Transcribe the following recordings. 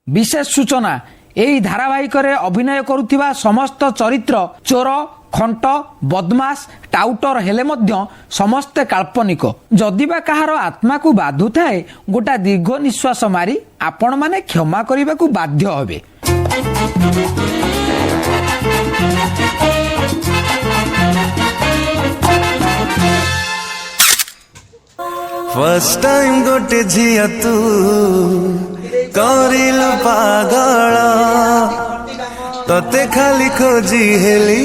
विशेष सूचना एही धारावाहिक रे अभिनय करुथिबा समस्त चरित्र चोर खंट बदमाश टाउटर हेले मध्य समस्ते काल्पनिक जदिबा कहार आत्मा को बाधु थाए गोटा दीर्घ निश्वास मारी आपण माने क्षमा करने को बाध्य हेबे। फर्स्ट टाइम गोटे झिया तू करिलु पागल तते खाली खोजी heli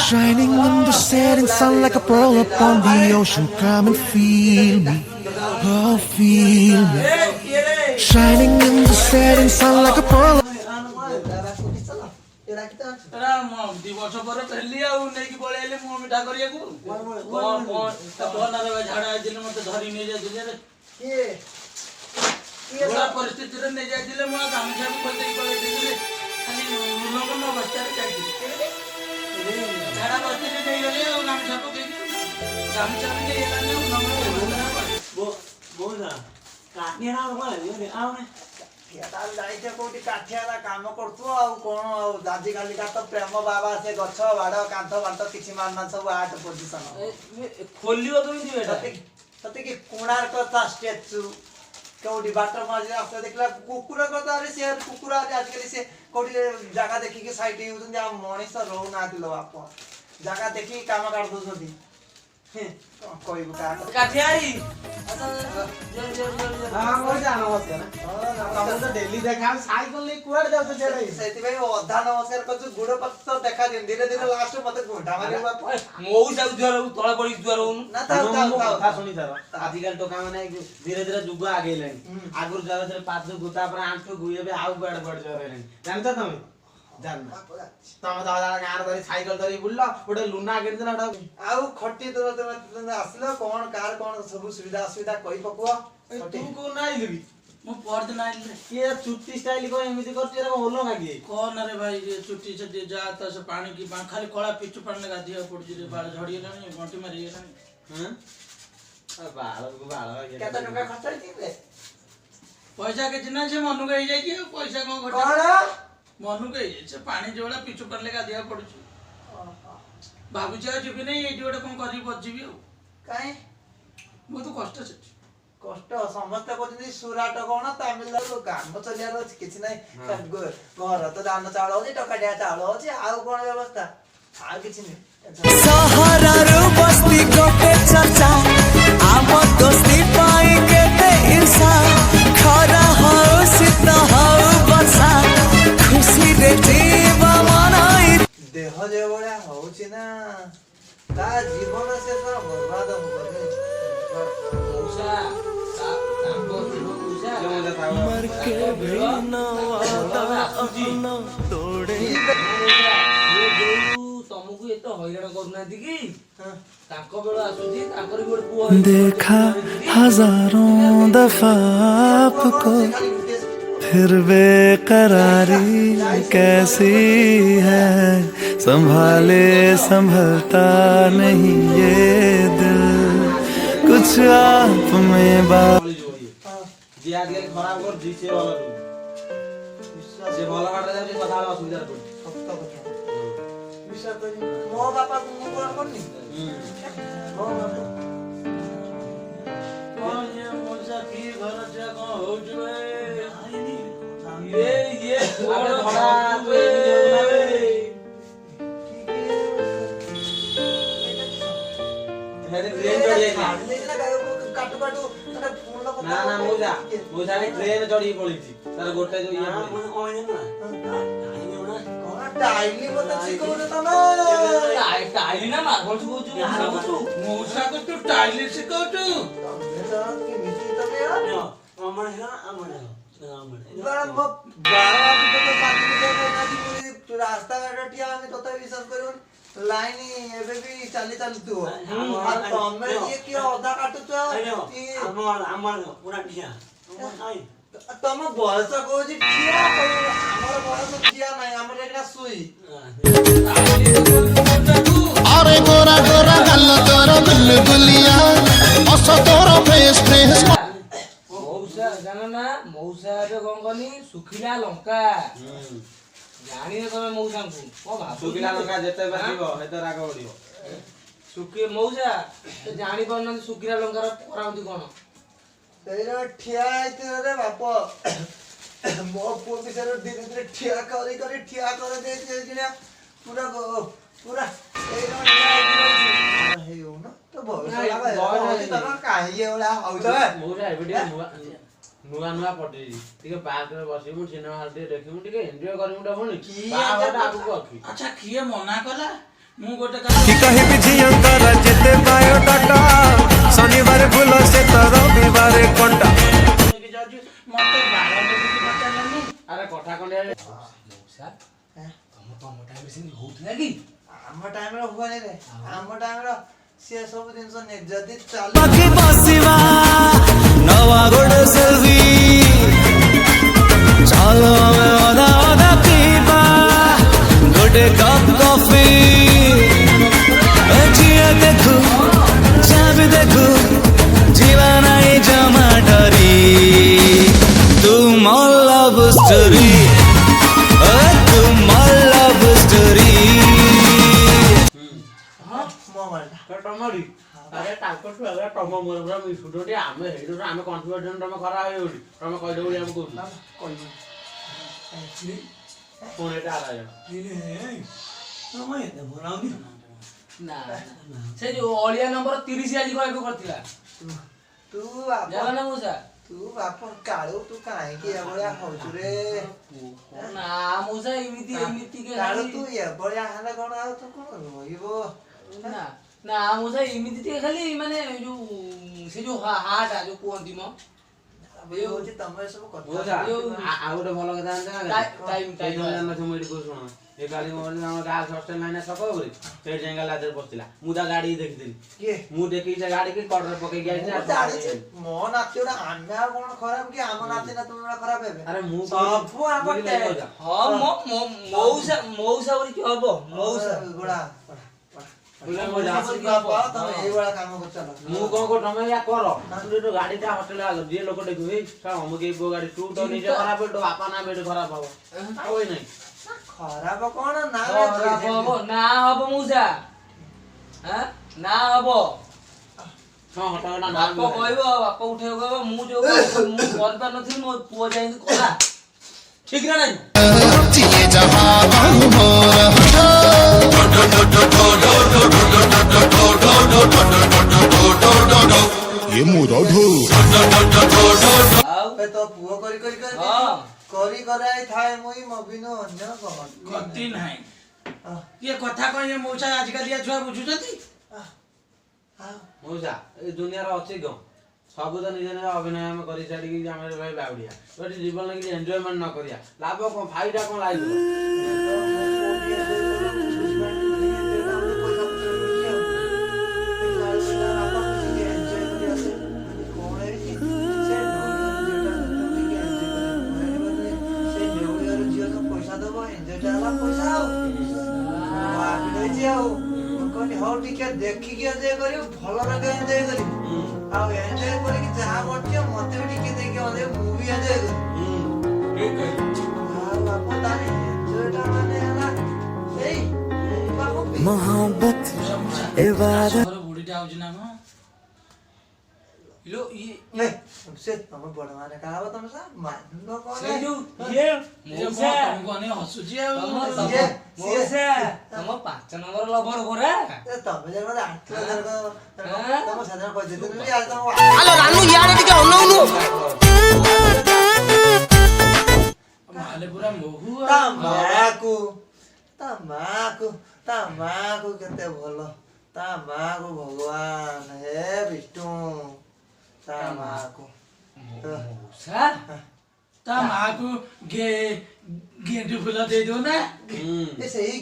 Shining in the setting sun like a pearl upon the ocean. Come and feel me, oh feel me. Shining in the setting sun like a pearl. परिस्थिति नहीं जाइए गामछा को पड़े खाली झाड़ा बस्ती नहीं गले गामछा को गामछा काम करतु आजिकल तो प्रेम बाबा से गछ बाड़ कांथ बांध किसी मानना सब आर्ट पोजिशन खोलियो कि कोणार्क स्टेचू कौटी बाटर मझे आस्ते देखला कुकुर कथा से कुकुर आजिकल से कौटी जगह देखिक साइड मनीष रो ना बाप जगह देखिक काम काट दौरान डेली देखा साइकिल अधा नमस्कार कर गुड़ पक्ष देखा धीरे धीरे लास्ट मत घंटा मारे तला पड़ी आजिकल टोका मैंने धीरे धीरे जुग आगे आगुर ज्वर 5 गुता आंठू गुए आउ बड़ बड़ ज्वर जानता तुम तम दादा गार धरी साइकिल धरी बुल्ला गोटे लुना किन देना आउ खट्टी तो आसलो कोन कार कोन सब सुविधा असुविधा कहि पकुआ तू को नाइ लेबी मु पर्द नाइ ले के चुट्टी स्टाइल को एमिति करती रे होलो नागी कोन रे भाई ये चुट्टी छटी जा त से पानी की खाली कळा पिचु पानी गाधिया पड़जी रे बाल झड़ी लानी बंटी मारी लानी हां बाल केता टका खर्च होई पैसा के जिना से मनु गई जाई कि पैसा को घटा मनु के पानी जोड़ा पिचु पर लेगा दिया पड़छ बाबू जा जीबी नहीं एटी गोटे कोन करी बजीबी काई मो तो कष्ट छ कष्ट समस्त कोजनी सुराट कोन तमिलनाडु काम चलियार किछि नै घर तो धान चावल होछि टकाडिया चावल होछि आउ कोन व्यवस्था आ किछि नै सहारा रो बस्ती को पे चर्चा आम दोस्ती पाई के ते इंसान खरा हो सित हो बसा खुशी रे जीवा मनाई देह जे बळा होछि ना ता जीवन से तो बर्बाद हो गए उषा तांबो उषा मर के भी न वादा अपना तोड़े तमको एतो हैरान करनाथि की ताको बेला आसुजी ताकर गोड पुआ देखा हजारों दफा आपको फिर बेकरारी कैसी है संभाले संभलता नहीं ये दिल कुछ आप में बात जी आज के खराब कर जी से वाला से भला काट दे कथा असुविधा पड़ सत्य कथा विश्वास करी मो बापा को को करनी मो बापा कौन ये मोजा की घर जा को हो जवे ये अरे धड़ा पे हेरे ट्रेन चढ़ी काटू काटू ना ना मोजा ने ट्रेन चढ़ी पड़ी थी तार गोटे जो ये ओने ना टाइली बता छी कोन तमे टाइली ना मार्बल से कोचू मोजा को तू टाइली से कोचू के मिटी तमे अमर है अमर रास्ता घाटिया तो विश्वास कर लाइन एबे भी चली तू तमे ये कि अधा काटू पूरा ତମ ବୟସ କହୁଛି ଠିଆ ଆମର ବୟସ ଠିଆ ନାହିଁ ଆମର ଏଇଟା ସୁଇ अरे गोरा गोरा गल तोर बुलबुलिया अस तोर फेस फेस ମଉସା ଜାଣ ନା ମଉସା ଏବେ କଣ କନି ଶୁଖିଲା ଲଙ୍କା ଜାଣିନ ତମେ ମଉସାଙ୍କୁ କଣ ଭାବୁଛ ଶୁଖିଲା ଲଙ୍କା ଯେତେ ବାଜିବ ସେତେ ରାଗ ଉଡ଼ିବ ମଉସା ସେ ଜାଣି ପାରୁନାହାନ୍ତି ଶୁଖିଲା ଲଙ୍କାର କରାନ୍ତି କଣ ସେଇଟା ଠିଆ ହେଇଥିବ ରେ ବାପ ମୋ ପୁଅ ବିଷୟରେ ଧୀରେ ଧୀରେ ଠିଆ କରି କରି ଠିଆ କରି ଦେଇଛି ପୁରା ପୁରା ହେଇଯାଉନ ତ ବୟସ କାହିଁକି ଏଭଳିଆ ହଉଛ ମଉସା ଏବେ ଟିକେ ନୂଆ ନୂଆ ପଟେଇଛି ଟିକେ ପାର୍କରେ ବସିବୁ ସିନେମା ହଲ୍ ଟିକେ ଦେଖିବୁ ଟିକେ ଏନ୍ଜୟ କରିବୁ ଟା ଭଉଣୀ ବାହାଘରଟା ଆଗକୁ ଅଛି ଆଚ୍ଛା କିଏ ମନା କଲା ମୁଁ ଗୋଟେ କହିବି ଝିଅଙ୍କର ଯେତେ ବାୟୋଡାଟା ଶନିବାର ଫୁଲ ସେ ତ ରବିବାର କଣ୍ଟା ମତେ ବାର ବଜେକି ପଚାରିଲାନି ଆରେ କଥା ଖଣ୍ଡେ ମଉସା ତମ ଟାଇମରେ ସେମିତି ହଉଥିଲା କି ଆମ ଟାଇମର ହୁଏନି ରେ ଆମ ଟାଇମର ସିଏ ସବୁ ଜିନିଷ ଯଦି ଚାଲୁ ପାଖି ବସିବା ନବା ଗୋଟେ ସେଲ୍ଫି ଚାଲ ଆମେ ଅଧା ଅଧା ପିଇବା ଗୋଟେ କପ୍ କଫି ଝିଅ ଦେଖୁ ଚାବି ଦେଖୁ ଯିବା ନାହିଁ ଜମା ଡରି ତୁ ମୋ ଲଭ୍ ଷ୍ଟୋରି ତୁ ମୋ ଲଭ୍ ଷ୍ଟୋରି ମୋ ମାଲଟା ଟମାଡ଼ି ଆରେ ତାଙ୍କଠୁ ଏବେ ତମ ମୋର ପୁରା ମିଶୁଛନ୍ତି ଆମେ ହେଇଠୁ ଆମେ କନଫିଡେଣ୍ଟ ତମେ ଖରାପ ହେଇଯାଉଛି ତମେ କହିଦେବ ବୋଲି ଆମେ କହୁଛୁ ପୁଣି ଏଟା ଆରାୟ ନା ସେ ଯୋଉ ଅଳିଆ ନମ୍ବର 30 ଆଜି କହିବାକୁ କରିଥିଲା ତୁ ବାପ ଜାଣ ନା ମଉସା ତୁ ବାପ କାଳୁ ତୁ କାହିଁକି ଏଭଳିଆ ହଉଛୁ ରେ ନା ମଉସା ଏମିତି କାଳୁ ତୁ ଏଭଳିଆ ହେଲେ କଣ ଆଉ ତୁ କଣ ରହିବ ନା ନା ମଉସା ଏମିତି ଟିକେ ଖାଲି ମାନେ ଯୋଉ ସେ ଯୋଉ ହାଟା ଯୋଉ କୁହନ୍ତି ମ ହଉଛି ତମେ ସବୁ କଥା ମଉସା ଆଉ ଗୋଟେ ଭଲ କଥା ଜାଣିଛ ନା ମୁଁ ଏଠି କହୁଛି ଶୁଣ ଏ କାଲି ମୋ ଆମ ଗାର୍ଲସ ହଷ୍ଟେଲ ନାହିଁ ନା ଛକ ଉପରେ ସେଇଠି ଯାଇ ଲାଜରେ ବସିଥିଲା ମୁଁ ତା ଗାଡି ଦେଖିଥିଲି କିଏ ମୁଁ ଦେଖିକି ସେ ଗାଡିକି କଡ଼ରେ ପକେଇକି ମୁଁ ଜାଣିଛି ମୋ ନାତି ଗୁଡା ଆମେ ଆଉ କଣ ଖରାପ କି ଆମ ନାତି ନା ତୁମ ଖରାପ ହେବେ ଆରେ ମୁଁ ସବୁ ଆମ ହଁ ମଉସା ବୋଲି କି ହବ ମଉସା ଗୁଡା ମଉସା ତମେ ଏଇଭଳିଆ କାମ କରୁଛ ମୁଁ କଣ କର ତମେ ୟା କର ତୁ ଗାଡିଟା ହଷ୍ଟେଲ ଆଗ ଯିଏ ଲୋକ ଦେଖିବୁ ଏଇ ଅମୁକ ଏଇ ପୁଅ ଗାଡି ତୁ ତ ନିଜେ ଖରାପ ତୋ ବାପା ନା ବେଠି ଖରାପ ହବ ଆଉ ଏଇ ନାହିଁ ଖରାପ କଣ ନା ହବ ନା ହବ ମଉସା ନା ହବ ହଁ ହଟାଟା ନା ବାପ କହିବ ବାପ ଉଠେଇବ କହିବ ମୁଁ ଯୋଉ ମୁଁ କରିପାରୁନଥିଲି ମୋ ପୁଅ ଯାଇକି କଲା ଠିକ ନା ନାଇଁ जिए जहां मोर ये मोरा ढो ଆଉ ତ ପୁଅ କରି କରି କରି ହଁ କରି କରାଇ ଥାଏ ମୁଇ ମବିନ ଅନ୍ୟ କଣ ଗତି ନାହିଁ ଇଏ କଥା କହିଲେ ମଉସା ଆଜିକାଲି ଛୁଆ ବୁଝୁଛନ୍ତି ମଉସା ଏଇ ଦୁନିଆରେ ଅଛି କଣ ସବୁ ତ ନିଜ ନିଜ ଅଭିନୟ ଆମେ କରି ଛାଡ଼ିକି ଆମେ ଭାଇ ବାଉଡ଼ିଆ ଏଠି ଜୀବନ କିଛି ଏନ୍ଜୟମେଣ୍ଟ ନ କରିବା ଲାଭ କଣ ଫାଇଦା କଣ ଲାଗିବ ହଉ ଟିକେ ଦେଖିକି ଏନ୍ଜୟ କରିବୁ ଭଲ ରଙ୍ଗ ଏନ୍ଜୟ କରିବୁ ଆଉ ଏନ୍ଜୟ କରିକି ଯାହା କରୁଛ ମତେ ବି ଟିକେ ଦେଇକି ମୁଁ ବି ଏନ୍ଜୟ କରିବି ଆଉ ବାପ ତାର ଏନ୍ଜୟଟା ମାନେ ହେଲା ସେଇ मोहब्बत इबादत ବୁଢୀଟା ହଉଛି ନା କଣ ଇଲୋ ଇଏ ସେ ତମ ବଡ ମାନେ କାହା ହବ ତମେ ମାନ କଣ ସେଇ ଯୋଉ ଇଏ ମଉସା ତମକୁ ଅନେଇ ହସୁଛି ଆଉ ମଉସା ତମ 5 ନମ୍ବର ଲଭର ପରା ତମେ ଯେମିତି ତମ ସାଧାରଣ କହିଦେଇଥିଲି ତମ ମାଲେ ପୁରା ମହୁ ତା ମାକୁ କେତେ ଭଲ ତା ମାକୁ ଭଗବାନ ହେ ବିଷ୍ଣୁ ତା ମାକୁ ମଉସା ତା ମାକୁ ଗେଣ୍ଡୁ ଫୁଲ ଦେଇଦଉ ନା ସେଇ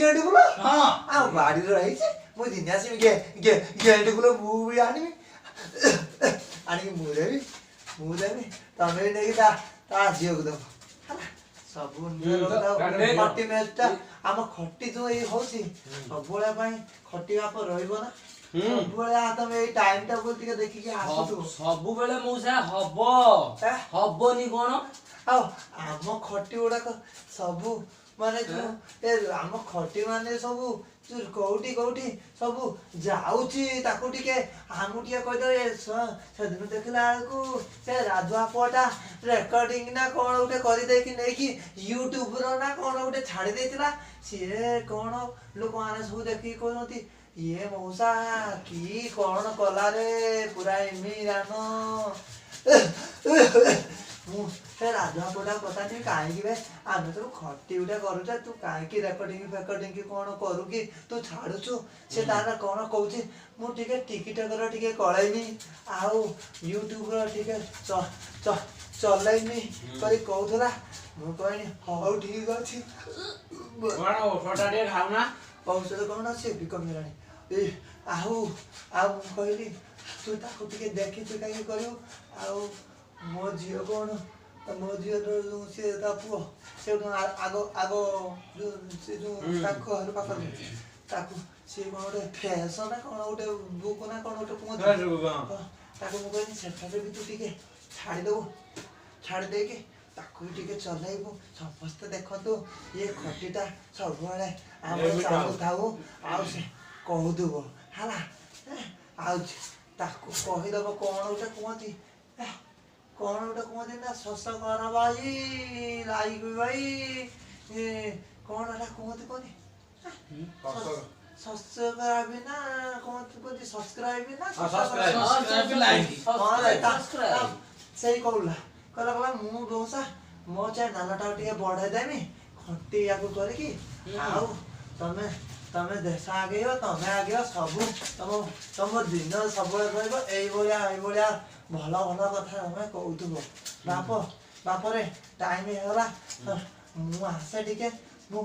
ଗେଣ୍ଡୁ ଫୁଲ ହଁ ଆଉ ବାଡିରେ ରହିଛି ମୁଁ ଦିନେ ଆସିବି ଗେଣ୍ଡୁ ଫୁଲ ମୁଁ ବି ଆଣିବି ଆଣିକି ମୁଁ ଦେବି ମୁଁ ଦେବି ତମେ ବି ନେଇକି ତା ଝିଅକୁ ଦବ ହେଲା ସବୁ ଖଟି ମ୍ୟାଚଟା ଆମ ଖଟି ଯୋଉ ଏଇ ହଉଛି ସବୁବେଳେ ପାଇଁ ଖଟି ବାପ ରହିବ ନା ସବୁବେଳେ ତମେ ଏଇ ଟାଇମ ଟା ଟିକେ ଦେଖିକି ଆସୁଥିବ ସବୁବେଳେ ମଉସା ହବ ଏ? ହବନି କଣ ଆଉ ଆମ ଖଟି ଗୁଡାକ ସବୁ ମାନେ ଯୋଉ ଏ ଆମ ଖଟି ମାନେ ସବୁ ଯୋଉ କୋଉଠି କୋଉଠି ସବୁ ଯାଉଛି ତାକୁ ଟିକେ ଆମକୁ ଟିକେ କହିଦେବେ ସେଦିନ ଦେଖିଲା ବେଳକୁ ସେ ରାଧୁଆ ପୁଅଟା ରେକର୍ଡିଂ ନା କଣ ଗୋଟେ କରିଦେଇକି ନେଇକି ୟୁଟ୍ୟୁବର ନା କଣ ଗୋଟେ ଛାଡି ଦେଇଥିଲା ସିଏ କଣ ଲୋକମାନେ ସବୁ ଦେଖିକି କହୁଛନ୍ତି ଇଏ ମଉସା କି କଣ କଲାରେ ପୁରା ଏମିରାନ ମୁଁ ସେ ରାଧୁଆ ପୁଅଟା ପଚାରିନି କାହିଁକି ବେ ଆମେ ସବୁ ଖଟି ଗୋଟେ କରୁଛେ ତୁ କାହିଁକି ରେକର୍ଡିଂ ଫେକର୍ଡିଂ କଣ କରୁ କି ତୁ ଛାଡୁଛୁ ସେ ତାର କଣ କହୁଛି ମୁଁ ଟିକେ ଟିକିଟକର ଟିକେ କଳେଇମି ଆଉ ୟୁଟ୍ୟୁବର ଟିକେ ଚଲେଇମି କରି କହୁଥିଲା ମୁଁ କହିନି ହଉ ଠିକ ଅଛି କଣ ଔଷଧ ଟିକେ ଖାଉନା ଔଷଧ କଣ ସେ ବି କମିଲାଣି ଆଉ ମୁଁ କହିଲି ତୁ ତାକୁ ଟିକେ ଦେଖିଛୁ କାହିଁକି କରିବୁ ଆଉ ମୋ ଝିଅ କଣ ମୋ ଝିଅର ଯୋଉ ସିଏ ତା ପୁଅ ସେ ଆଗ ସେ ଯୋଉ ତାଙ୍କ ଘର ପାଖରେ ତାକୁ ସିଏ କଣ ଗୋଟେ ଫେସ ନା କଣ ଗୋଟେ ବୁକ୍ ନା କଣ ଗୋଟେ କୁହନ୍ତି ତାକୁ ମୁଁ କହିଲି ସେଠାରେ ବି ତୁ ଟିକେ ଛାଡ଼ିଦବୁ ଛାଡ଼ି ଦେଇକି ତାକୁ ବି ଟିକେ ଚଲେଇବୁ ସମସ୍ତେ ଦେଖନ୍ତୁ ଇଏ ଖଟିଟା ସବୁବେଳେ ଆମର ଚାଲୁଥାଉ ଆଉ ସେ କହୁଥିବ ହେଲା ଆଉ ତାକୁ କହିଦବ କଣ ଗୋଟେ କୁହନ୍ତି କଣ ଗୋଟେ କୁହନ୍ତି ନା ଶସ କର ଭାଇ ଲାଇକ ଭାଇ କଣ ଏଟା କୁହନ୍ତି କହନି ସବସ୍କ୍ରାଇବ ନା କୁହନ୍ତି ସବସ୍କ୍ରାଇବ ନା ସେଇ କହିଲା ମୁଁ ଦୋଷା ମୋ ଚ୍ୟାନେଲଟାକୁ ଟିକେ ବଢେଇ ଦେମି ଖଟି ୟାକୁ କରିକି ଆଉ ତମେ ଦେଶ ଆଗେଇବ ତମେ ଆଗେଇବ ସବୁ ତମ ଦିନ ସବୁବେଳେ ରହିବ ଏଇଭଳିଆ ଭଲ ଭଲ କଥା ତମେ କହୁଥିବ ବାପରେ ଟାଇମ ହେଇଗଲା ମୁଁ ଆସେ ଟିକେ ମୁଁ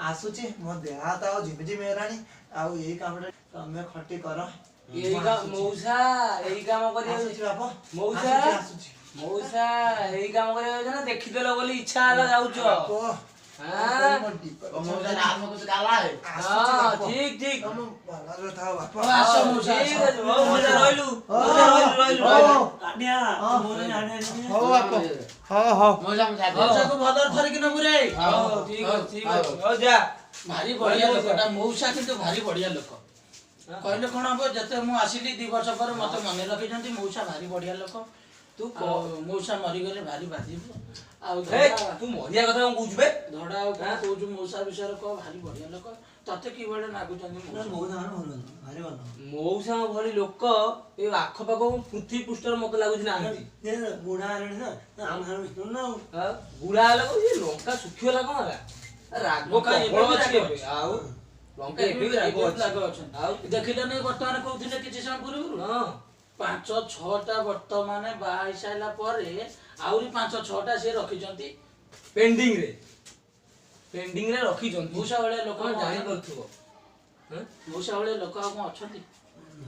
ଆସୁଛି ମୋ ଦେହ ହାତ ଆଉ ଝିମିଝିମି ହେଲାଣି ଆଉ ଏଇ କାମଟା ତମେ ଖଟି କର ମଉସା ଏଇ କାମ ଆସୁଛି ବାପ ମଉସା ଆସୁଛି ମଉସା ଏଇ କାମ କରିବାକୁ ଯାଉଛ ନା ଦେଖିଦେଲ ବୋଲି ଇଚ୍ଛା ହେଲା ଯାଉଛ ଠିକ ଠିକ ଭଦ୍ର ଧରିକି ନବୁ ରେ ଭାରି ବଢିଆ ଲୋକଟା ମଉସା କିନ୍ତୁ ଭାରି ବଢିଆ ଲୋକ କହିଲେ କଣ ହବ ଯେତେ ମୁଁ ଆସିଲି 2 ବର୍ଷ ପରେ ମତେ ମନେ ରଖିଛନ୍ତି ମଉସା ଭାରି ବଢିଆ ଲୋକ ତୁ ମଉସା ମରିଗଲେ ଭାରି ବାଧିବ ଆଉ ତୁ ମରିଆ କଥା କଣ କହୁଛୁ ବେ ଧଡା ଆଉ କଣ କହୁଛୁ ମଉସା ବିଷୟରେ କହ ଭାରି ବଢିଆ ଲୋକ ତତେ କିଭଳି ଲାଗୁଛନ୍ତି ମଉସାଙ୍କ ଭଳି ଲୋକ ଏ ଆଖପାଖ ପୃଥିବୀ ପୃଷ୍ଠରେ ମତେ ଲାଗୁଛି ନାହାନ୍ତି ବୁଢା ହେଲେ ଲଙ୍କା ଶୁଖିଗଲା କଣ ହେଲା ରାଗ ପ୍ରବଳ ଅଛି ଏବେ ଆଉ ଲଙ୍କା ଏବେ ବି ରାଗ ଅଛନ୍ତି ଆଉ ଦେଖିଲନି ବର୍ତ୍ତମାନ କହୁଥିଲେ କିଛି ସମୟ ପୂର୍ବରୁ 5-6ଟା ବର୍ତ୍ତମାନ ବାହା ହେଇସାରିଲା ପରେ ଆହୁରି 5-6ଟା ସିଏ ରଖିଛନ୍ତି ପେଣ୍ଡିଂ ରେ ରଖିଛନ୍ତି ମଉସା ଭଳିଆ ଲୋକ ଜାଣିପାରୁଥିବ ମଉସା ଭଳିଆ ଲୋକ ଆଉ କଣ ଅଛନ୍ତି